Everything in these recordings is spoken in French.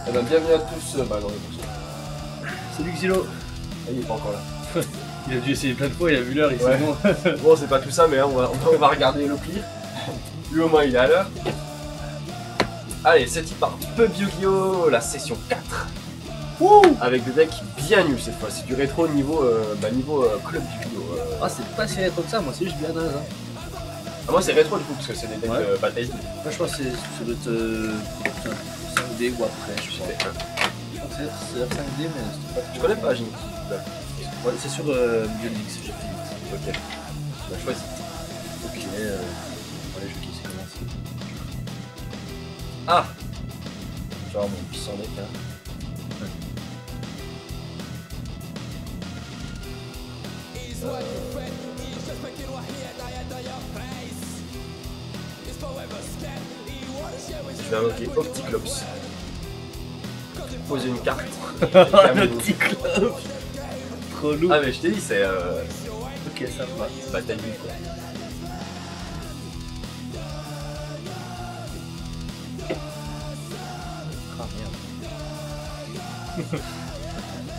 Eh ben, bienvenue à tous. Bah non, Salut Xilo. il est pas encore là. Il a dû essayer plein de fois, il a vu l'heure, il Ouais. s'est bon. Bon, c'est pas tout ça, mais on va regarder le clear. Lui au moins il est à l'heure. Allez, c'est part. Pub Yu-Gi-Oh! La session 4. Wouh. Avec des decks bien nuls cette fois. C'est du rétro niveau, club Yu-Gi-Oh! Ah, c'est pas si rétro que ça, moi c'est juste bien naze. Hein. Ah, moi c'est rétro du coup, parce que c'est des decks Ouais. bataille. Moi je pense que ça doit être 5D ou après, je crois. Je crois que c'est 5D, mais c'était pas. Je connais pas, Jimmy. Ouais, c'est sur Biolix, j'ai fait. Ok. On a choisi. Ok, ouais, je vais qui c'est commencé. Ah! Genre mon puissant deck hein. Je vais invoquer Opticlops. Poser une carte. Le petit club. Trop lourd. Ah mais je t'ai dit c'est Ok, ça va. bataille nulle quoi. Ah merde.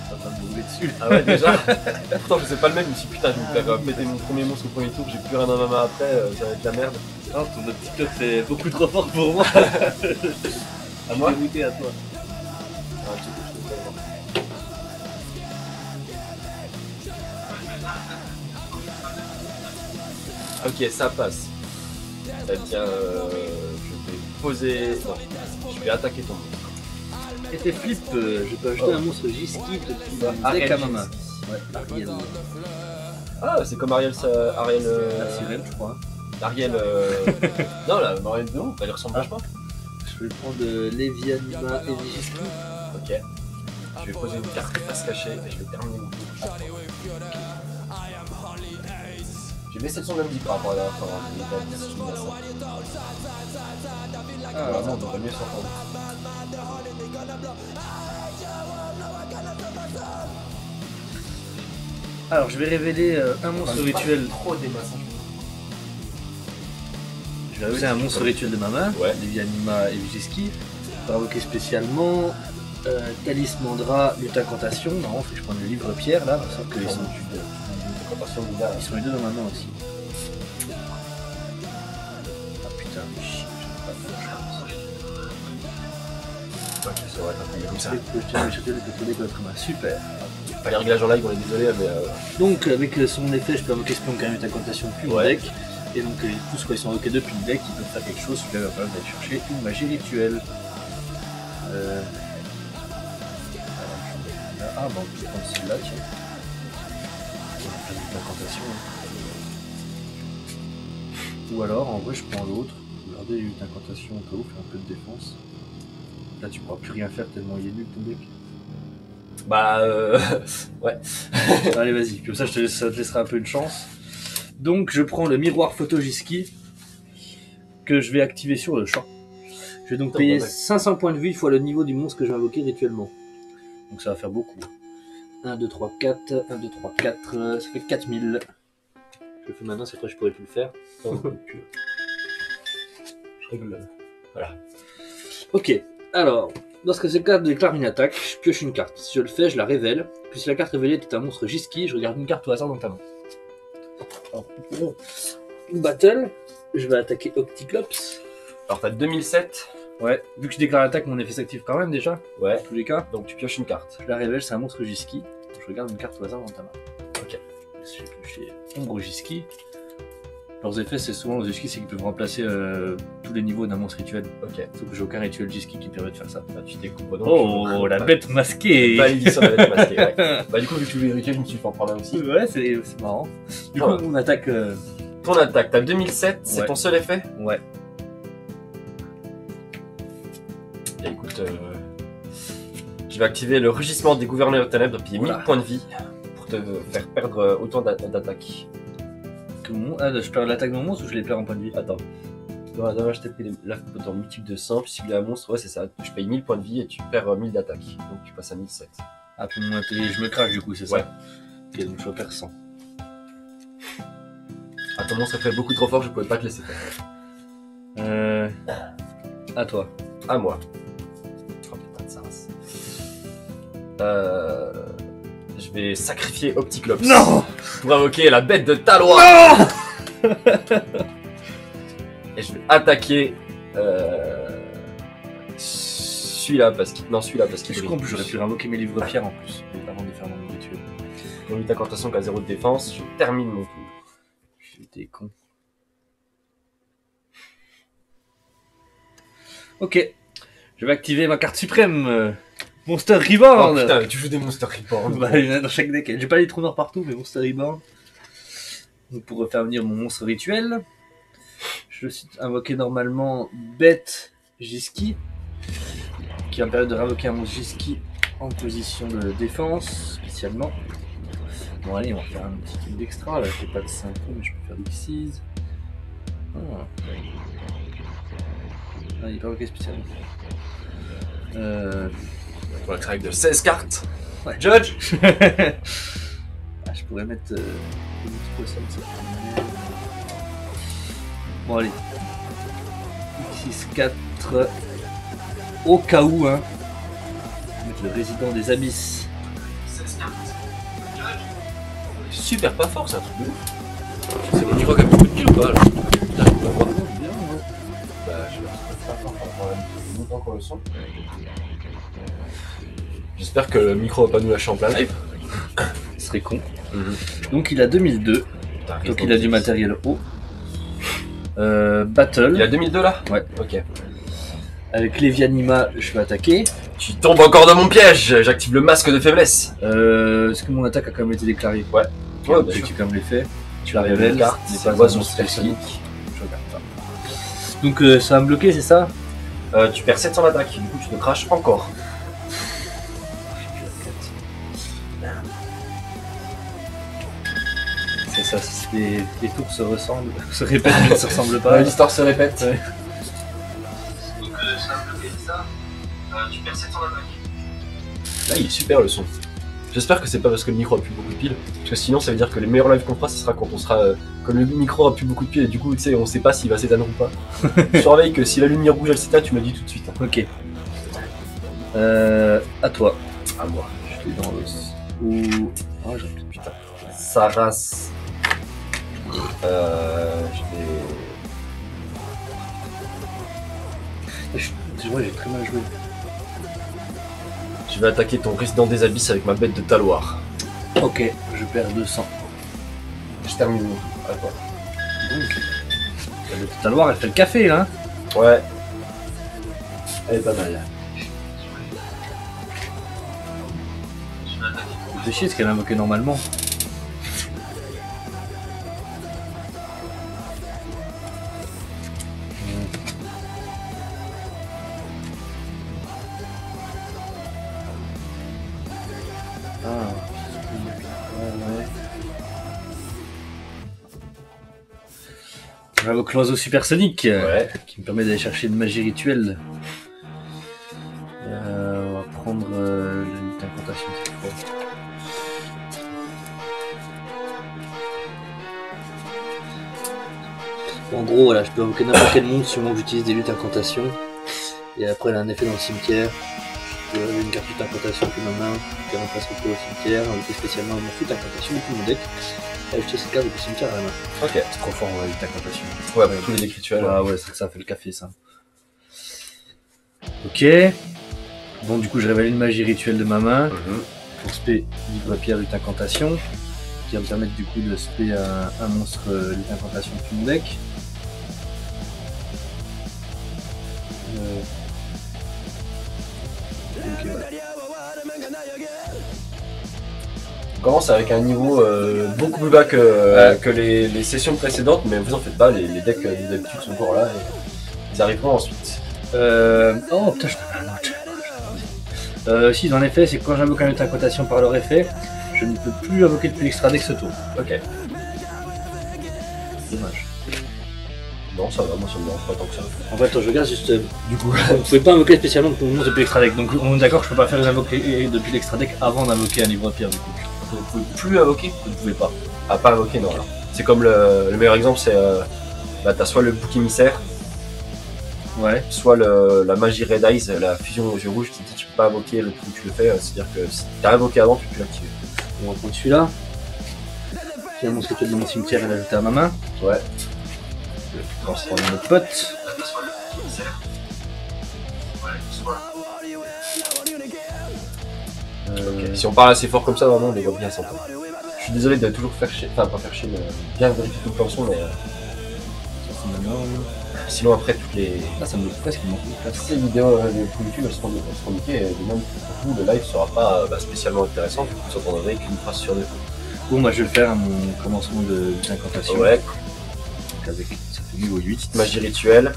Ça va me rouler dessus. Ah ouais déjà. Pourtant je sais pas le même, je me suis dit, putain je vais me faire péter mon premier monstre au premier tour, j'ai plus rien dans ma main après, ça va être la merde. Non, ton petit club c'est beaucoup trop fort pour moi. À moi? Dégoûté à toi. Ah, je te tellement. Ok, ça passe. Ça tient, je vais poser. Non, je vais attaquer ton monstre. Et tes flips, je peux ajouter un monstre J-Ski depuis mon Ariel deck à ma main. J-Ski. Ouais, Ariel. Ah, c'est comme Ariel. Ariel. La sirène, je crois. Ariel. Non, la Ariel de haut, elle ressemble vachement. Je vais prendre Levianima et J-Ski. Ok. Je vais poser une carte face cachée et je vais terminer mon tour. J'ai baissé le son de la musique par rapport à la dernière fois. Si je mets ça. Ah, Vraiment, on devrait mieux s'entendre. alors, je vais révéler un monstre rituel. Trop des masses. Je vais révéler un monstre rituel de ma main. Ouais. Levianima et J-Ski. Pour invoquer spécialement Talismandra, Lutte Incantation. Non, faut que je prenne le livre pierre là. Sauf qu'ils sont, ils sont les deux dans ma main aussi. Ah putain, mais chier, j'ai pas de Ok, ça va être un peu comme ça. Super. Pas les réglages en live, on est désolé, mais. Donc avec son effet, je peux invoquer Spion Carré Lutte Incantation depuis mon Ouais. deck. Et donc tous quand ils sont invoqués depuis le deck, ils peuvent faire quelque chose. Celui-là va permettre d'aller chercher une magie rituelle. Ah bon, je vais prendre celle-là, tiens. On va faire une incantation. Ou alors, en vrai, je prends l'autre. Regardez, une incantation au cas où, faire un peu de défense. Là, tu pourras plus rien faire tellement il est nul ton deck. Bah, ouais. Allez, vas-y, comme ça, ça te laissera un peu une chance. Donc, je prends le miroir photo J-Ski que je vais activer sur le champ. Je vais donc payer 500 points de vie fois le niveau du monstre que je vais invoquer rituellement. Donc, ça va faire beaucoup. 1, 2, 3, 4. 1, 2, 3, 4. Ça fait 4000. Je le fais maintenant, cette fois, je pourrais plus le faire. Je règle. Voilà. Ok, alors, lorsque cette carte déclare une attaque, je pioche une carte. Si je le fais, je la révèle. Puis si la carte révélée est un monstre J-Ski, je regarde une carte au hasard dans ta main. Alors, pour une battle, je vais attaquer Opticlops. Alors, t'as 2007. Ouais, vu que je déclare l'attaque, mon effet s'active quand même déjà, Ouais. dans tous les cas. Donc, tu pioches une carte. Je la révèle, c'est un monstre J-Ski. Donc, je regarde une carte au hasard dans ta main. Ok. Je vais piocher Ombre J-Ski. Leurs effets, c'est souvent aux J-Ski, c'est qu'ils peuvent remplacer tous les niveaux d'un monstre rituel. Ok. Sauf que j'ai aucun rituel J-Ski qui me permet de faire ça. Bah, tu découpes donc. Oh, la bête masquée. Malédiction de la bête masquée, ouais. Bah, du coup, vu que tu voulais hériter, je me suis fait en prendre un aussi. Ouais, c'est marrant. Du coup, Ouais. on attaque. Ton attaque, t'as 2007, c'est Ouais. ton seul effet? Ouais. Et écoute, je vais activer le rugissement des gouverneurs de ténèbres, puis 1000 Voilà. points de vie pour te faire perdre autant d'attaques. Ah, je perds l'attaque de mon monstre ou je les perds en point de vie? Attends. Dommage, je t'ai pris la en multiple de 100, puis si il est un monstre, ouais, c'est ça. Je paye 1000 points de vie et tu perds 1000 d'attaque. Donc tu passes à 1007. Ah, puis moi, je me crache du coup, c'est ça? Ouais. Ok, donc je perds 100. Ah, ton monstre fait beaucoup trop fort, je pouvais pas te laisser faire. À toi. À moi. Oh putain de sa race. Je vais sacrifier Opticlops. Non. Pour invoquer la bête de Talois. Non. Et je vais attaquer celui-là parce qu'il. Non, celui-là parce qu'il. Je comprends, j'aurais pu invoquer mes livres pierres en plus, avant de faire mon rituel. Pour une incantation qui a 0 de défense, je termine mon tour. J'étais con. Ok. Je vais activer ma carte suprême. Monster Reborn. Oh putain, tu joues des Monster Reborn. Bah, il y en a dans chaque deck. J'ai pas les trous noirs partout, mais Monster Reborn. Donc pour refaire venir mon monstre rituel, je suis invoqué normalement Bête Jiski, qui va me permettre de réinvoquer un monstre Jiski en position de défense, spécialement. Bon allez, on va faire un petit truc d'extra, là j'ai pas de 5 mais je peux faire des 6. Ah, il est pas invoqué spécialement. Pour la craque de 16 cartes. Ouais. Judge. Ah, je pourrais mettre une petite poisson de cette manière. Bon allez. X6-4 au cas où hein. Je vais mettre le résident des abysses. 16 cartes. Judge. Super pas fort, c'est un truc de ouf. C'est mon micro qui a beaucoup de piles ou pas là? Putain, je peux pas voir. Bien, ouais. Bah, je sais pas, c'est pas fort par rapport à la musique, encore le son. J'espère que le micro va pas nous lâcher en plein live. Ce serait con. Donc il a 2002. Donc il a du matériel haut. Battle. Il a 2002 là? Ouais. Ok. Avec Levianima, je vais attaquer. Tu tombes encore dans mon piège. J'active le masque de faiblesse. Est-ce que mon attaque a quand même été déclarée? Ouais. Ouais, Ouais, bah, sûr. tu quand même l'effet. Tu la révèles. Carte. n'est C'est pas quoi un son monstre spell sonique. Je regarde pas. Donc ça va me bloquer, c'est ça? Tu perds 700 d'attaque. Du coup, tu te craches encore. C'est ça, les tours se ressemblent, se répètent mais ne se ressemblent pas. L'histoire se répète. Ouais. Donc ça va bloquer ça. Tu perds 700 d'attaque. Là, il est super le son. J'espère que c'est pas parce que le micro a plus beaucoup de piles, parce que sinon ça veut dire que les meilleurs lives qu'on fera, ce sera quand on sera. Comme le micro a plus beaucoup de piles et du coup, tu sais, on sait pas s'il va s'éteindre ou pas. Surveille que si la lumière rouge elle s'éteint, tu me dis tout de suite. Ok. À toi. À moi. Je suis dans l'os. Ou. Oh, j'ai plus de putain. Saras. Moi j'ai très mal joué. Je vais attaquer ton résident des abysses avec ma bête de taloir. Ok, je perds 200. Je termine mon tour. À toi. Donc. Le Taloir elle fait le café là. Ouais. Elle est pas mal. C'est chier ce qu'elle a invoqué normalement. J'invoque l'oiseau supersonique qui me permet d'aller chercher une magie rituelle. On va prendre une incantation cette fois. En gros, voilà, je peux invoquer n'importe quel monstre sur moi que j'utilise des luttes incantations. Et après, elle a un effet dans le cimetière. Je peux avoir une carte lutte incantation depuis ma main, qui remplace le pot au cimetière, invoquer spécialement une lutte incantation depuis mon deck. Et ajouter cette carte depuis le cimetière à la main. Ok. C'est trop fort, ouais, lutte incantation. Ouais, pour tous les decks rituels. Ah ouais, ça fait le café ça. Ok. Bon, du coup, je révèle une magie rituelle de ma main. Pour spé livre pierre lutte incantation. Qui va me permettre du coup de spé un monstre lutte incantation depuis mon deck. Ok, voilà. On commence avec un niveau beaucoup plus bas que les sessions précédentes, mais vous en faites pas, les decks d'habitude sont encore là et ils arriveront ensuite. Oh putain, je t'en ai un autre. Si, en effet, c'est quand j'invoque un lutte incantation par leur effet, je ne peux plus invoquer depuis l'extra deck ce tour. Ok. Dommage. Non, ça va, moi ça me dérange pas tant que ça. En fait, je regarde juste. Du coup, vous ne pouvez pas invoquer spécialement pour mon monstre depuis l'extra deck. Donc, on est d'accord que je peux pas faire les invoquer depuis l'extra deck avant d'invoquer un livre pierre du coup. Vous ne pouvez plus invoquer? Vous ne pouvez pas. Ah, pas invoquer, non. Alors. C'est comme le meilleur exemple, c'est bah, t'as soit le bouc émissaire, Ouais. soit la magie Red Eyes, la fusion aux yeux rouges qui dit que tu peux pas invoquer le coup où tu le fais, c'est-à-dire que si t'as invoqué avant, tu peux l'activer. On va prendre celui-là. J'ai un monstre de mon cimetière et l'ajouter à ma main. Ouais. Je vais transformer notre pote. Ok. Si on parle assez fort comme ça, vraiment, on les voit bien s'entendre. Je suis désolé de toujours faire chier, enfin pas faire chier, mais bien vérifier tout le son, mais sinon après toutes les... Ah, ça me fait presque manquer de place. Toutes ces vidéos de YouTube, elles seront niquées, et même pour vous, le live sera pas spécialement intéressant, vous entendrez qu'une phrase sur deux. Bon, bah je vais le faire à mon commencement d'incantation. Ouais. Donc avec, ça fait niveau 8. Petite magie rituelle.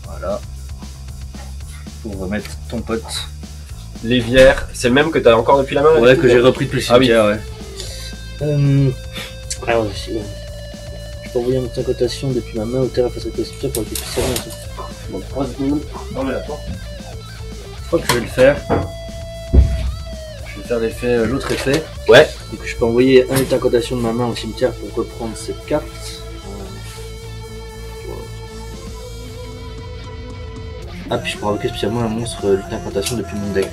Voilà. Pour remettre ton pote. Lévière, c'est le même que t'as encore depuis la main? Ouais, que j'ai repris depuis le cimetière, ouais. Alors, je peux envoyer une incantation depuis ma main au terrain face à la cimetière pour récupérer ça. Bon, 3 secondes. Non, mais attends. Je crois que je vais le faire. Je vais faire l'effet, l'autre effet. Ouais. Et que je peux envoyer un état d'incantation de ma main au cimetière pour reprendre cette carte. Ah, puis je peux invoquer spécialement un monstre d'incantation depuis mon deck.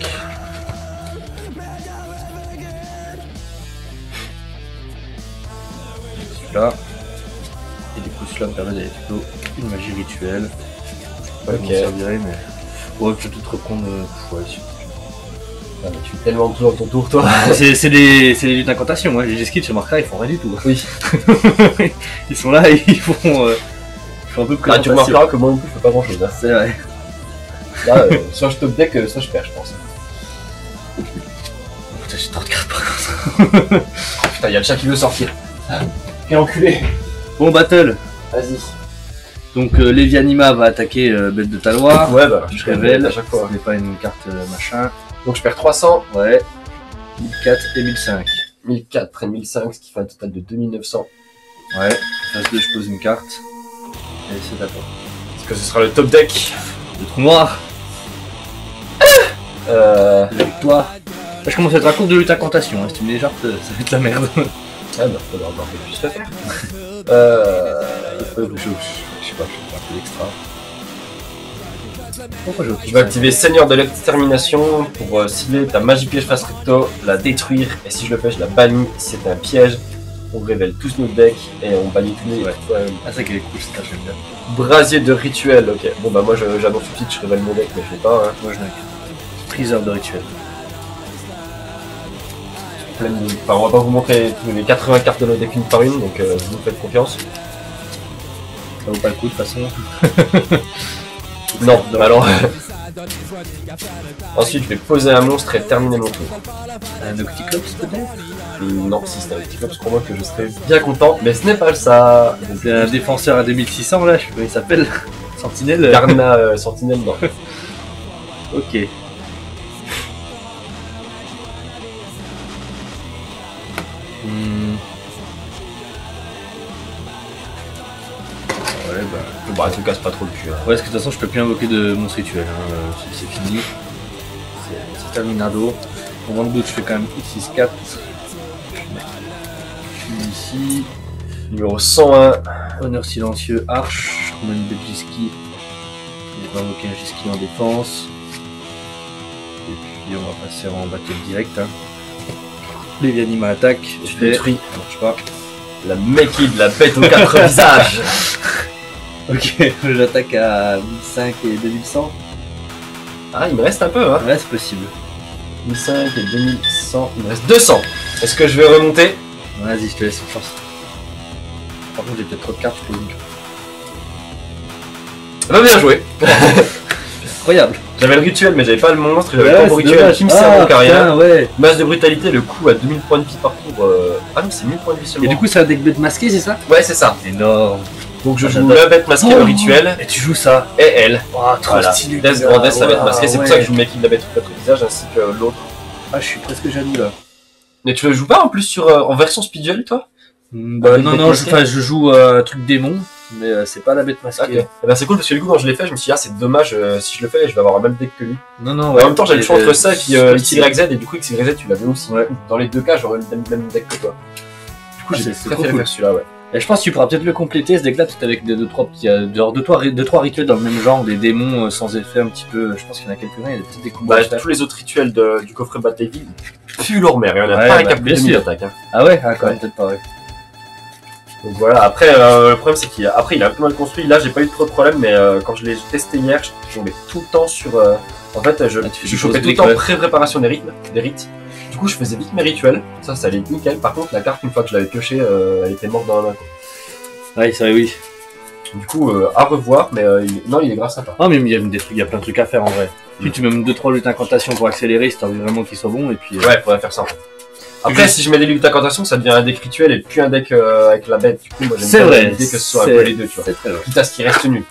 Celui-là. Et du coup, cela me permet d'aller plutôt une magie rituelle. Ok. Je m'en servirai, mais. Ouais, je vais tout reprendre. Ouais, Ah, mais tu fais tellement de tout dans ton tour, toi. c'est des luttes d'incantation, moi. Les skills chez Marca, ils font rien du tout. Oui. Ils sont là et ils font un peu Ah, tu remarqueras que moi non plus, je fais pas grand chose. Hein. C'est vrai. Là, soit je top deck, soit je perds, je pense. Putain, j'ai trop de cartes par contre. Putain, y'a le chat qui veut sortir. Quel enculé. Bon, battle. Vas-y. Donc, Levianima va attaquer Bête de Taloir. Ouais, bah, Je révèle à chaque fois. Ce n'est pas une carte machin. Donc je perds 300. Ouais. 1004 et 1005. 1004 et 1005, ce qui fait un total de 2900. Ouais. Phase 2, je pose une carte. Et c'est à toi. Est-ce que ce sera le top deck? Le trou noir. La victoire. Là, je commence à être à court de lutte incantation. Hein. Si tu me l'éjartes, ça va être la merde. Ah bah, faudra encore que je puisse le faire. Il faut que je sais pas, je vais faire un peu d'extra. Pourquoi Je vais activer Seigneur de l'extermination pour cibler ta magie piège face recto, la détruire, et si je le fais, je la bannis. Si c'est un piège, on révèle tous nos decks et on bannit tous les. Ouais. Ah, c'est qu'elle est cool, cette carte, j'aime bien. Brasier de rituel, ok. Bon bah moi j'annonce tout de suite, je révèle mon deck, mais je l'ai pas. Hein. Moi, je n'ai Priseur de rituel. Enfin, on va pas vous montrer les 80 cartes de nos decks une par une, donc vous nous faites confiance. Ça vaut pas le coup de toute façon. Non, alors. Ensuite, je vais poser un monstre et terminer mon tour. Un Octiclops peut-être? Non, si c'était un Octiclops, pour moi que je serais bien content, mais ce n'est pas ça. C'est un défenseur à 2600 là, je sais pas comment il s'appelle. Sentinelle. Garna Sentinelle, non. Ok. Ouais, Bah, tu me casses pas trop le cul. Hein. ouais, parce que de toute façon, je peux plus invoquer de monstre rituel. Hein. C'est fini. C'est terminado. En vente doute, je fais quand même X64. Je suis ici. Numéro 101. Honneur silencieux, Arche. On a une bête Jiski. Je vais invoquer un Jiski en défense. Et puis, on va passer en battle direct. Hein. Levianima attaque. Je détruis. Ça marche pas. La Mekid, la bête aux 4 visages. Ok, j'attaque à 1005 et 2100. Ah, il me reste un peu, hein. Ouais, c'est possible. 1005 et 2100. Il me reste 200. Est-ce que je vais remonter? Vas-y, je te laisse une chance. Par contre, j'ai peut-être trop de cartes, je peux dire. Bah, bien joué. Incroyable. J'avais le rituel, mais j'avais pas le monstre. J'avais Ouais, pas mon c'est rituel dommage. qui me sert donc à rien. Putain, ouais. Masse de brutalité, le coup à 2000 points de vie par tour. Ah non, c'est 1000 points de vie Et seulement. du coup, c'est un deck bête masqué, c'est ça? Ouais, c'est ça. Énorme. Donc je Ah, joue j'adore. la bête masquée, le rituel, Et tu joues ça. et elle. Oh, trop Voilà. stylé. Death gars. Grandesse, la bête masquée. C'est pour ouais. ça que je joue Mekid, la bête aux 4 visages, ainsi que l'autre. Ah, je suis presque jaloux là. Mais tu le joues pas en plus sur en version speedrun, toi? Bah, Avec non, bête non, masquée je joue un truc démon, mais c'est pas la bête masquée. Ok. Eh ben c'est cool parce que du coup quand je l'ai fait, je me suis dit ah c'est dommage si je le fais, je vais avoir un même deck que lui. Non, non, En même temps j'avais le choix entre ça et puis XYZ. XYZ et du coup XYZ tu l'avais aussi. Ouais. Dans les deux cas j'aurais le même deck que toi. Du coup Ah, j'ai c'est préféré trop cool. faire celui-là ouais. Et je pense que tu pourras peut-être le compléter ce deck là, peut-être avec deux trois rituels dans le même genre, des démons sans effet un petit peu. Je pense qu'il y en a quelques-uns, il y a peut-être des combos. Bah, tous les autres rituels du coffret Battle League puent leur mère, il y en a pas un qui a plus de 1000 attaques. Hein. Ah ouais, quand même, peut-être pas, ouais. Donc voilà, après le problème c'est qu'il a un peu mal construit. Là j'ai pas eu trop de problème, mais quand je l'ai testé hier, je tombais tout le temps sur. En fait, je chopais tout le temps pré-préparation des rites. Du coup, je faisais vite mes rituels, ça allait nickel. Par contre, la carte, une fois que je l'avais piochée, elle était morte dans la main. Ouais, c'est vrai, oui. Du coup, à revoir, mais il est grave sympa. Ah, mais il y a plein de trucs à faire en vrai. Puis tu mets même 2-3 luttes d'incantation pour accélérer si t'as envie vraiment qu'ils soient bons, et puis. Ouais, faudrait faire ça. Après, si je mets des luttes d'incantation, ça devient un deck rituel et plus un deck avec la bête. Du coup, moi j'aime bien l'idée que ce soit un peu les deux, tu vois. Quitte à ce qui reste nul.